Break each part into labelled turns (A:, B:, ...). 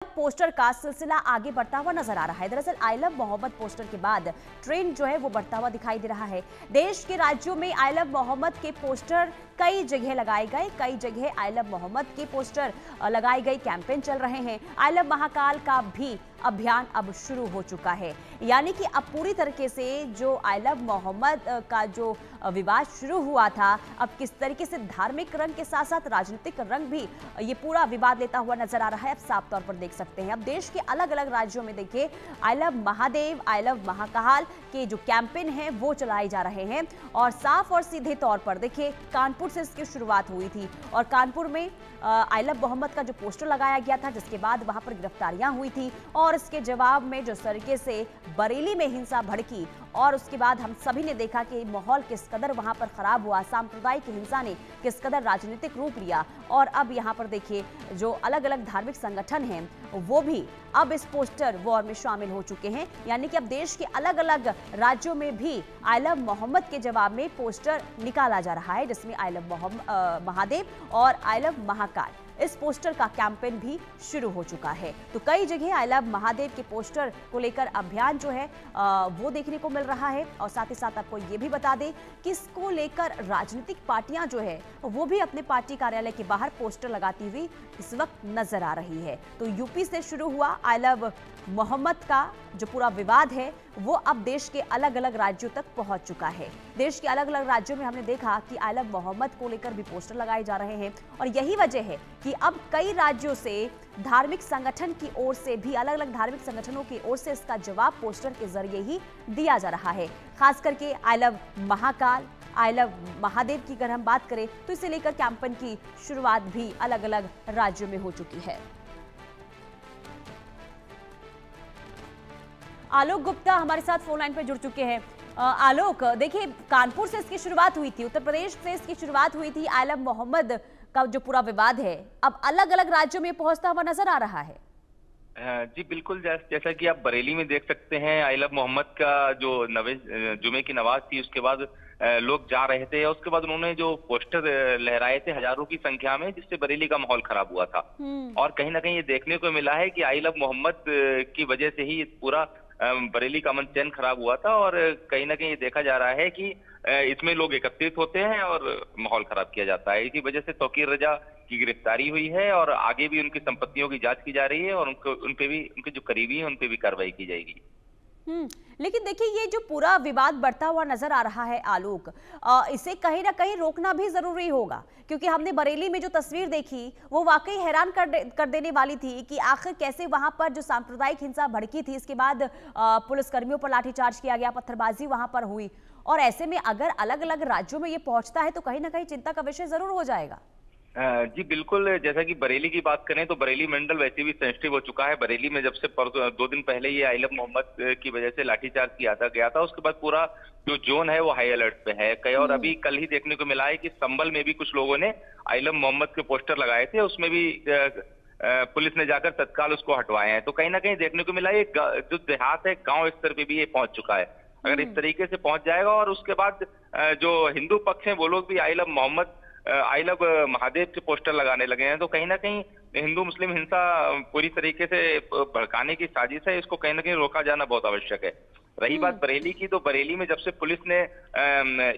A: Poster का सिलसिला आगे बढ़ता हुआ नजर आ रहा है। दरअसल आई लव मोहम्मद पोस्टर के बाद ट्रेंड जो है वो बढ़ता हुआ दिखाई दे रहा है। देश के राज्यों में आई लव मोहम्मद के पोस्टर कई जगह लगाए गए, कई जगह आई लव मोहम्मद के पोस्टर लगाए गए, कैंपेन चल रहे हैं। आई लव महाकाल का भी अभियान अब शुरू हो चुका है, यानी कि अब पूरी तरीके से जो आई लव मोहम्मद का जो विवाद शुरू हुआ था, अब किस तरीके से धार्मिक रंग के साथ साथ राजनीतिक रंग भी ये पूरा विवाद लेता हुआ नजर आ रहा है। अब साफ तौर पर देख सकते हैं, अब देश के अलग अलग राज्यों में देखिए आई love Mahadev, I love Mahakal के जो कैंपेन है वो चलाए जा रहे हैं। और साफ और सीधे तौर पर देखिए कानपुर से इसकी शुरुआत हुई थी और कानपुर में आई लव मोहम्मद का जो पोस्टर लगाया गया था, जिसके बाद वहां पर गिरफ्तारियां हुई थी और इसके जवाब में जो तरीके से बरेली में हिंसा भड़की और उसके बाद हम सभी ने देखा कि माहौल किस कदर वहां पर खराब हुआ, सांप्रदायिक हिंसा ने किस कदर राजनीतिक रूप लिया। और अब यहां पर देखिए जो अलग अलग धार्मिक संगठन हैं वो भी अब इस पोस्टर वॉर में शामिल हो चुके हैं, यानी कि अब देश के अलग अलग राज्यों में भी आई लव मोहम्मद के जवाब में पोस्टर निकाला जा रहा है, जिसमें आई लव महादेव और आई लव महाकाल इस पोस्टर का कैंपेन भी शुरू हो चुका है। तो कई जगह आई लव महादेव के पोस्टर को लेकर अभियान जो है वो देखने को मिल रहा है। और साथ ही साथ आपको ये भी बता दें कि इसको लेकर राजनीतिक पार्टियां जो है वो भी अपने पार्टी कार्यालय के बाहर पोस्टर लगाती हुई इस वक्त नजर आ रही है। तो यूपी से शुरू हुआ आई लव मोहम्मद का जो पूरा विवाद है वो अब देश के अलग अलग राज्यों तक पहुंच चुका है। देश के अलग अलग राज्यों में हमने देखा कि आई लव मोहम्मद को लेकर भी पोस्टर लगाए जा रहे हैं और यही वजह है कि अब कई राज्यों से धार्मिक संगठन की ओर से भी, अलग अलग धार्मिक संगठनों की ओर से इसका जवाब पोस्टर के जरिए ही दिया जा रहा है। खास करके I love Mahakal, I love Mahadev की अगर हम बात करें तो इसे लेकर कैंपेन की शुरुआत भी अलग अलग राज्यों में हो चुकी है। आलोक गुप्ता हमारे साथ फोन लाइन पर जुड़ चुके हैं। आलोक, देखिए कानपुर से इसकी शुरुआत हुई थी, उत्तर प्रदेश से इसकी शुरुआत हुई थी, आई लव मोहम्मद का जो पूरा विवाद है अब अलग अलग राज्यों में पहुंचता हुआ नजर आ रहा है।
B: जी बिल्कुल, जैसा कि आप बरेली में देख सकते हैं, आई लव मोहम्मद का जो जुमे की नमाज थी उसके बाद लोग जा रहे थे और उसके बाद उन्होंने जो पोस्टर लहराए थे हजारों की संख्या में, जिससे बरेली का माहौल खराब हुआ था। और कहीं ना कहीं ये देखने को मिला है कि आई लव मोहम्मद की वजह से ही पूरा बरेली का अमन चैन खराब हुआ था और कहीं ना कहीं ये देखा जा रहा है कि इसमें लोग एकत्रित होते हैं और माहौल खराब किया जाता है। इसी वजह से तौकीर रजा की गिरफ्तारी हुई है और आगे भी उनकी संपत्तियों की जांच की जा रही है और उनके जो करीबी हैं उन पे भी कार्रवाई की जाएगी।
A: लेकिन देखिए ये जो पूरा विवाद बढ़ता हुआ नजर आ रहा है आलोक, इसे कहीं ना कहीं रोकना भी जरूरी होगा, क्योंकि हमने बरेली में जो तस्वीर देखी वो वाकई हैरान कर देने वाली थी कि आखिर कैसे वहां पर जो सांप्रदायिक हिंसा भड़की थी, इसके बाद पुलिसकर्मियों पर लाठीचार्ज किया गया, पत्थरबाजी वहां पर हुई। और ऐसे में अगर अलग अलग राज्यों में ये पहुंचता है तो कहीं ना कहीं चिंता का विषय जरूर हो जाएगा।
B: जी बिल्कुल, जैसा कि बरेली की बात करें तो बरेली मंडल वैसे भी सेंसिटिव हो चुका है। बरेली में जब से 2 दिन पहले ये आई लव मोहम्मद की वजह से लाठीचार्ज किया गया था, उसके बाद पूरा जो जोन है वो हाई अलर्ट पे है। और अभी कल ही देखने को मिला है कि संभल में भी कुछ लोगों ने आई लव मोहम्मद के पोस्टर लगाए थे, उसमें भी पुलिस ने जाकर तत्काल उसको हटवाए हैं। तो कहीं ना कहीं देखने को मिला है जो देहात है, गाँव स्तर पे भी ये पहुंच चुका है। अगर इस तरीके से पहुंच जाएगा और उसके बाद जो हिंदू पक्ष है वो लोग भी आई लव महादेव के पोस्टर लगाने लगे हैं, तो कहीं ना कहीं हिंदू मुस्लिम हिंसा पूरी तरीके से भड़काने की साजिश है, इसको कहीं ना कहीं रोका जाना बहुत आवश्यक है। रही बात बरेली की, तो बरेली में जब से पुलिस ने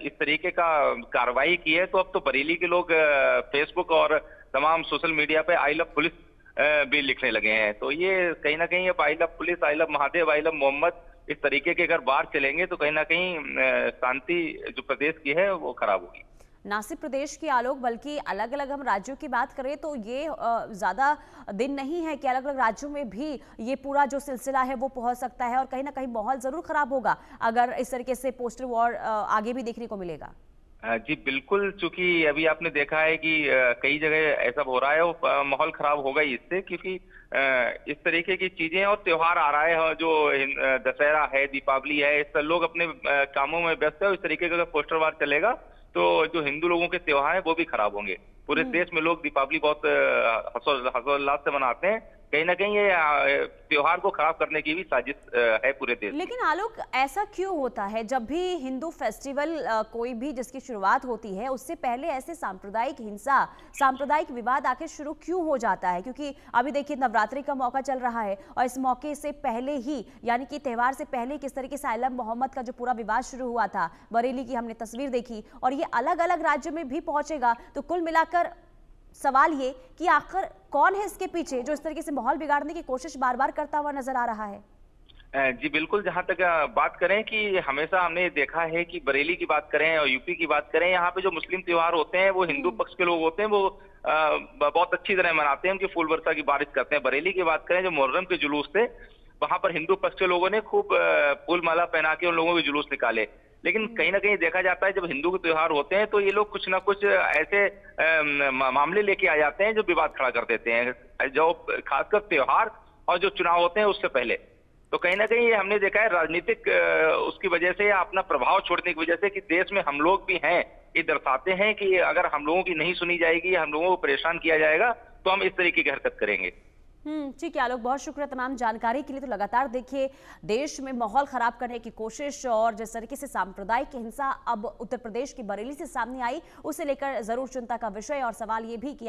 B: इस तरीके का कार्रवाई की है तो अब तो बरेली के लोग फेसबुक और तमाम सोशल मीडिया पे आई लव पुलिस भी लिखने लगे हैं। तो ये कहीं ना कहीं अब I love police, I love Mahadev, I love Mohammad इस तरीके के अगर बाहर चलेंगे तो कहीं ना कहीं शांति जो प्रदेश की है वो खराब होगी।
A: ना सिर्फ प्रदेश की आलोक, बल्कि अलग अलग हम राज्यों की बात करें तो ये ज्यादा दिन नहीं है कि अलग अलग राज्यों में भी ये पूरा जो सिलसिला है वो पहुंच सकता है और कहीं ना कहीं माहौल जरूर खराब होगा अगर इस तरीके से पोस्टर वॉर आगे भी देखने को मिलेगा।
B: जी बिल्कुल, चूंकि अभी आपने देखा है कि कई जगह ऐसा हो रहा है, वो माहौल खराब होगा ही इससे, क्योंकि इस तरीके की चीजें और त्योहार आ रहा है, जो दशहरा है, दीपावली है, इस पर लोग अपने कामों में व्यस्त है। इस तरीके का पोस्टर वार चलेगा तो जो हिंदू लोगों के त्योहार है वो भी खराब होंगे। पूरे देश में लोग दीपावली बहुत हर्षोल्लास से मनाते हैं। कहीं ना कहीं ये त्योहार को खराब करने की भी साजिश है पूरे देश में।
A: लेकिन आलोक, ऐसा क्यों होता है जब भी हिंदू फेस्टिवल कोई भी जिसकी शुरुआत होती है उससे पहले ऐसे सांप्रदायिक हिंसा, सांप्रदायिक विवाद आखिर शुरू क्यों हो जाता है? क्योंकि अभी देखिए नवरात्रि का मौका चल रहा है और इस मौके से पहले ही, यानी कि त्योहार से पहले किस तरीके से आलम मोहम्मद का जो पूरा विवाद शुरू हुआ था, बरेली की हमने तस्वीर देखी और ये अलग अलग राज्यों में भी पहुंचेगा। तो कुल मिलाकर सवाल ये कि आखिर कौन है इसके पीछे जो इस तरीके से माहौल बिगाड़ने की कोशिश बार बार करता हुआ नजर आ रहा है?
B: जी बिल्कुल, जहां तक बात करें कि हमेशा हमने देखा है कि बरेली की बात करें और यूपी की बात करें, यहाँ पे जो मुस्लिम त्योहार होते हैं वो हिंदू पक्ष के लोग होते हैं, वो बहुत अच्छी तरह मनाते हैं, उनकी फूल वर्षा की बारिश करते हैं। बरेली की बात करें, जो मुहर्रम के जुलूस थे, वहां पर हिंदू पक्ष के लोगों ने खूब फूल माला पहना के उन लोगों के जुलूस निकाले। लेकिन कहीं ना कहीं देखा जाता है जब हिंदू के त्योहार होते हैं तो ये लोग कुछ ना कुछ ऐसे मामले लेके आ जाते हैं जो विवाद खड़ा कर देते हैं, जो खासकर त्योहार और जो चुनाव होते हैं उससे पहले। तो कहीं ना कहीं ये हमने देखा है राजनीतिक उसकी वजह से या अपना प्रभाव छोड़ने की वजह से कि देश में हम लोग भी हैं, ये दर्शाते हैं कि अगर हम लोगों की नहीं सुनी जाएगी, हम लोगों को परेशान किया जाएगा तो हम इस तरीके की हरकत करेंगे।
A: ठीक है आलोक, बहुत शुक्रिया तमाम जानकारी के लिए। तो लगातार देखिए देश में माहौल खराब करने की कोशिश और जिस तरीके से सांप्रदायिक हिंसा अब उत्तर प्रदेश की बरेली से सामने आई, उसे लेकर जरूर चिंता का विषय और सवाल ये भी कि